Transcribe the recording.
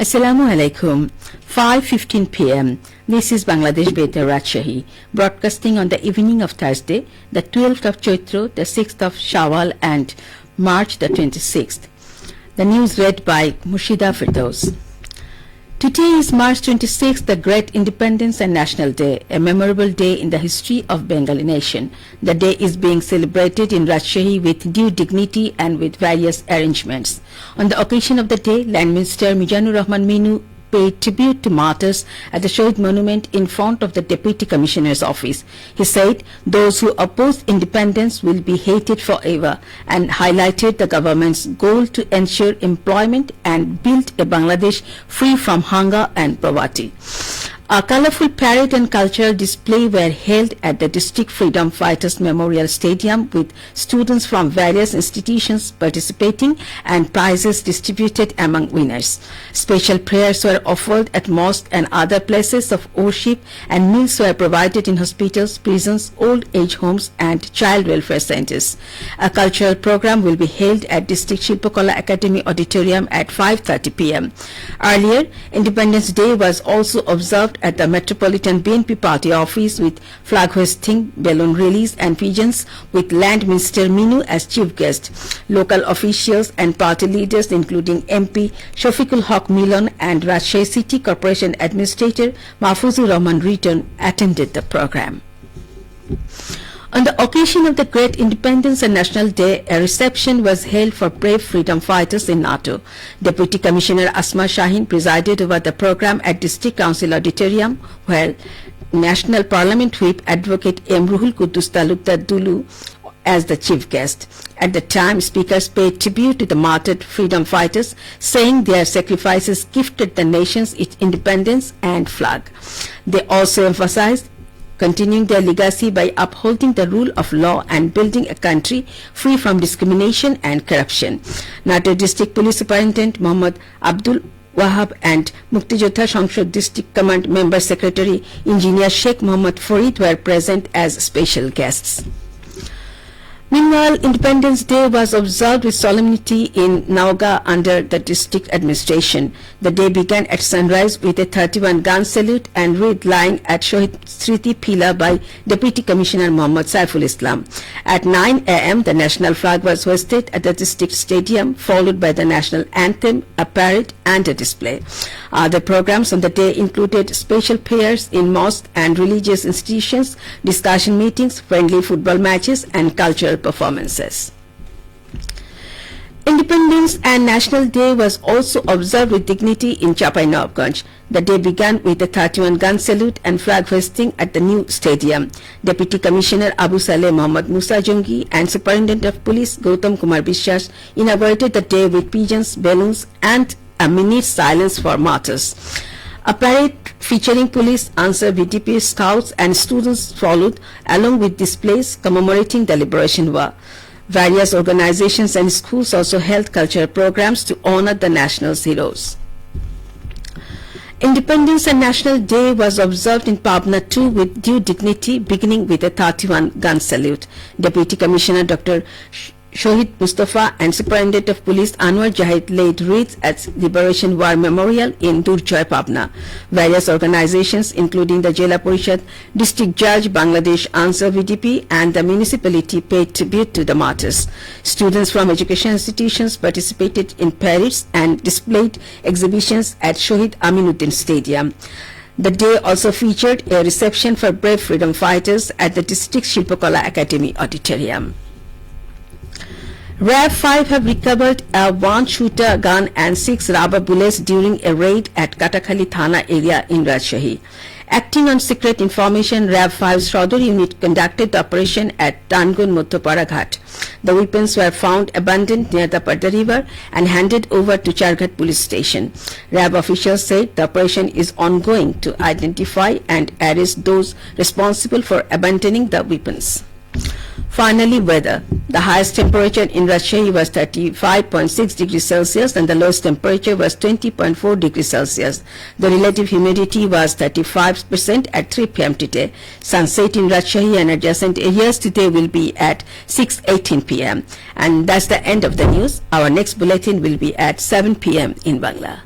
Assalamu alaikum. 5:15 p.m. This is Bangladesh Beta Rajshahi, broadcasting on the evening of Thursday, the 12th of Chaitra, the 6th of Shawwal, and March the 26th. The news read by Mushida Firdaus. Today is March 26th, the Great Independence and National Day, a memorable day in the history of Bengali nation. The day is being celebrated in Rajshahi with due dignity and with various arrangements. On the occasion of the day, Land Minister Mizanur Rahman Minu paid tribute to martyrs at the Shohid Monument in front of the Deputy Commissioner's office. He said those who oppose independence will be hated forever and highlighted the government's goal to ensure employment and build a Bangladesh free from hunger and poverty. A colorful parade and cultural display were held at the District Freedom Fighters Memorial Stadium with students from various institutions participating and prizes distributed among winners. Special prayers were offered at mosques and other places of worship, and meals were provided in hospitals, prisons, old age homes and child welfare centers. A cultural program will be held at District Shilpakala Academy Auditorium at 5:30 p.m. Earlier, Independence Day was also observed at the Metropolitan BNP Party office with flag hoisting, balloon rallies and pigeons with Land Minister Minu as chief guest. Local officials and party leaders including MP Shafiqul Haq Milan and Rajshahi City Corporation Administrator Mahfuzur Rahman Riton attended the program. On the occasion of the Great Independence and National Day, a reception was held for brave freedom fighters in NATO. Deputy Commissioner Asma Shaheen presided over the program at District Council Auditorium, where National Parliament Whip Advocate M. Ruhul Kudus Talukdar Dulu as the chief guest. At the time, speakers paid tribute to the martyred freedom fighters, saying their sacrifices gifted the nations its independence and flag. They also emphasized continuing their legacy by upholding the rule of law and building a country free from discrimination and corruption. NATO District Police Superintendent Mohammad Abdul Wahab and Muktijodha Sangshad District Command Member Secretary Engineer Sheikh Mohammad Farid were present as special guests. Meanwhile, Independence Day was observed with solemnity in Nauga under the district administration. The day began at sunrise with a 31-gun salute and wreath lying at Shohid Sriti Pila by Deputy Commissioner Muhammad Saiful Islam. At 9 a.m., the national flag was hoisted at the district stadium, followed by the national anthem, a parade and a display. Other programs on the day included special prayers in mosques and religious institutions, discussion meetings, friendly football matches and cultural performances. Independence and National Day was also observed with dignity in Chapai-Nawabganj. The day began with a 31-gun salute and flag hoisting at the new stadium. Deputy Commissioner Abu Saleh Muhammad Musa Jongi and Superintendent of Police Gautam Kumar Bishwas inaugurated the day with pigeons, balloons and a minute silence for martyrs. A parade featuring police, Ansar VDP, scouts and students followed, along with displays commemorating the Liberation War. Various organizations and schools also held cultural programs to honor the national heroes. Independence and National Day was observed in Pabna too with due dignity, beginning with a 31-gun salute. Deputy Commissioner Dr. Shohid Mustafa and Superintendent of Police Anwar Jahid laid wreaths at Liberation War Memorial in Durjoy, Pabna. Various organizations, including the Jela Parishad, District Judge, Bangladesh Ansar VDP, and the municipality paid tribute to the martyrs. Students from education institutions participated in parades and displayed exhibitions at Shohid Aminuddin Stadium. The day also featured a reception for brave freedom fighters at the District Shilpakala Academy Auditorium. RAB 5 have recovered a one-shooter gun and 6 rubber bullets during a raid at Katakhali Thana area in Rajshahi. Acting on secret information, RAB 5's Shodor unit conducted the operation at Tangun Muttopara Ghat. The weapons were found abandoned near the Padda River and handed over to Charghat police station. RAB officials said the operation is ongoing to identify and arrest those responsible for abandoning the weapons. Finally, weather. The highest temperature in Rajshahi was 35.6 degrees Celsius and the lowest temperature was 20.4 degrees Celsius. The relative humidity was 35% at 3 p.m. today. Sunset in Rajshahi and adjacent areas today will be at 6:18 p.m. And that's the end of the news. Our next bulletin will be at 7 p.m. in Bangla.